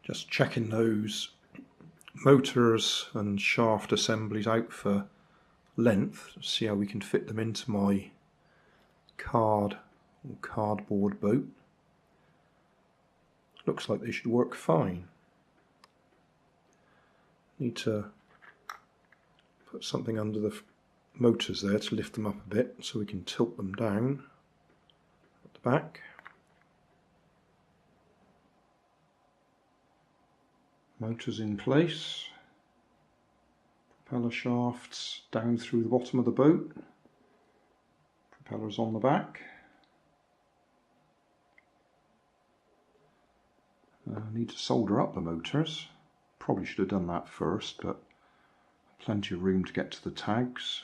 Just checking those motors and shaft assemblies out for length, see how we can fit them into my cardboard boat. Looks like they should work fine. Need to put something under the motors there to lift them up a bit so we can tilt them down at the back. Motors in place, propeller shafts down through the bottom of the boat, propellers on the back. Need to solder up the motors. Probably should have done that first, but plenty of room to get to the tags.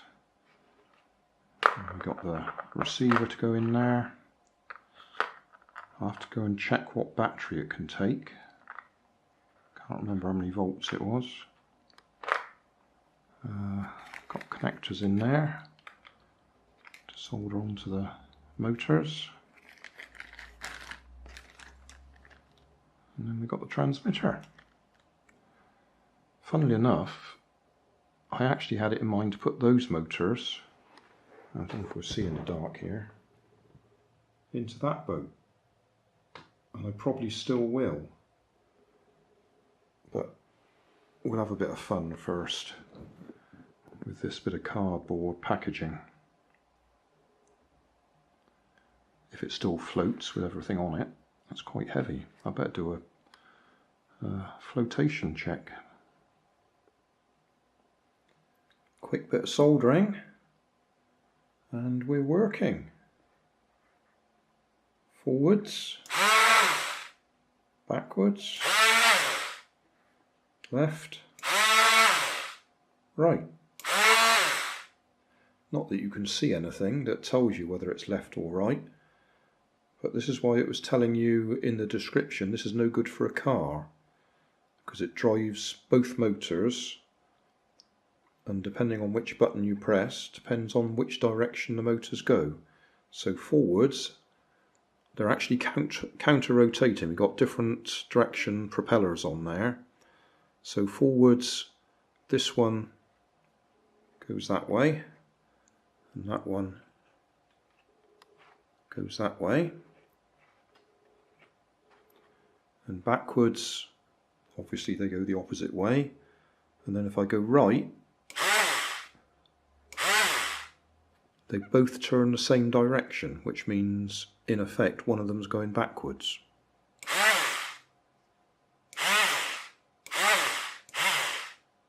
We've got the receiver to go in there. I'll have to go and check what battery it can take. Can't remember how many volts it was. Got connectors in there to solder onto the motors. And then we've got the transmitter. Funnily enough, I actually had it in mind to put those motors, I don't know if we'll see in the dark here, into that boat. And I probably still will. But we'll have a bit of fun first with this bit of cardboard packaging. If it still floats with everything on it, that's quite heavy. I better do a flotation check. Quick bit of soldering and we're working. Forwards, backwards, left, right. Not that you can see anything that tells you whether it's left or right, but this is why it was telling you in the description this is no good for a car, because it drives both motors, and depending on which button you press depends on which direction the motors go. So forwards, they're actually counter rotating. We've got different direction propellers on there. So forwards, this one goes that way, and that one goes that way. And backwards, obviously they go the opposite way. And then if I go right, they both turn the same direction, which means in effect one of them's going backwards.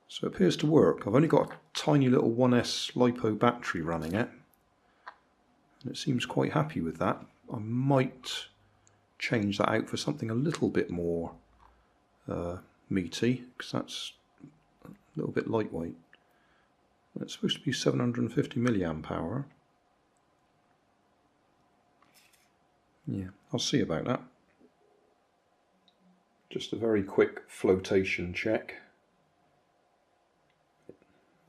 So it appears to work. I've only got a tiny little 1S LiPo battery running it, and it seems quite happy with that. I might change that out for something a little bit more meaty, because that's a little bit lightweight. It's supposed to be 750 milliamp hour. Yeah, I'll see about that. Just a very quick flotation check.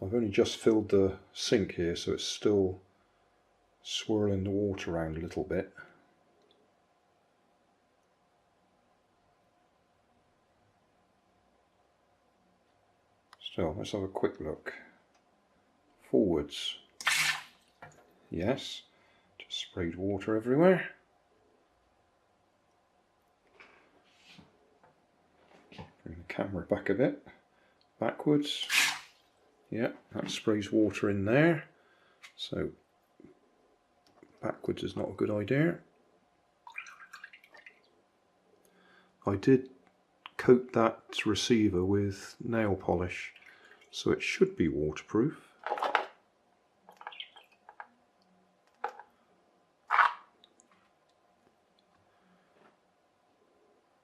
I've only just filled the sink here, so it's still swirling the water around a little bit. Still, let's have a quick look. Forwards, yes, just sprayed water everywhere. Bring the camera back a bit. Backwards, yeah, that sprays water in there, so backwards is not a good idea. I did coat that receiver with nail polish, so it should be waterproof.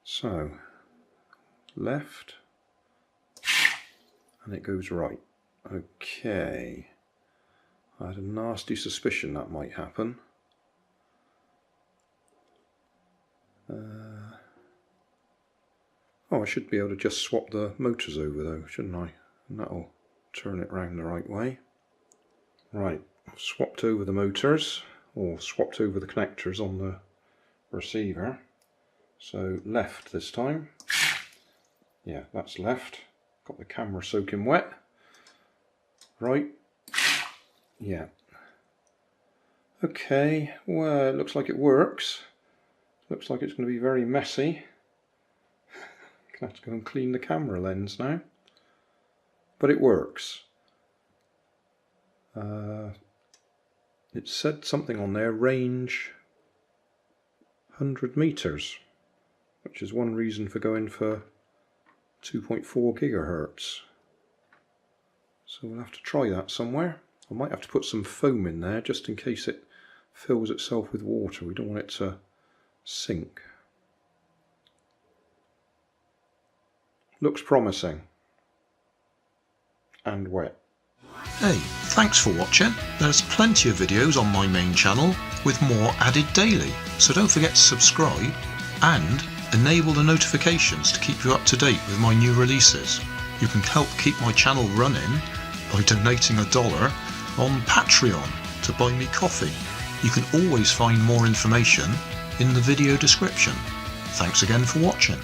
So, left, and it goes right. Okay, I had a nasty suspicion that might happen. Oh, I should be able to just swap the motors over though, shouldn't I? And that'll turn it round the right way. Right, I've swapped over the motors, or swapped over the connectors on the receiver. So left this time, Yeah, that's left. Got the camera soaking wet. Right. Yeah. Okay, well, it looks like it works. Looks like it's going to be very messy. Gonna have to go and clean the camera lens now. But it works. It said something on there, range 100 meters, which is one reason for going for 2.4 gigahertz. So we'll have to try that somewhere. I might have to put some foam in there just in case it fills itself with water. We don't want it to sink. Looks promising. And wet. Hey, thanks for watching. There's plenty of videos on my main channel with more added daily, so don't forget to subscribe and enable the notifications to keep you up to date with my new releases. You can help keep my channel running by donating $1 on Patreon to buy me coffee. You can always find more information in the video description. Thanks again for watching.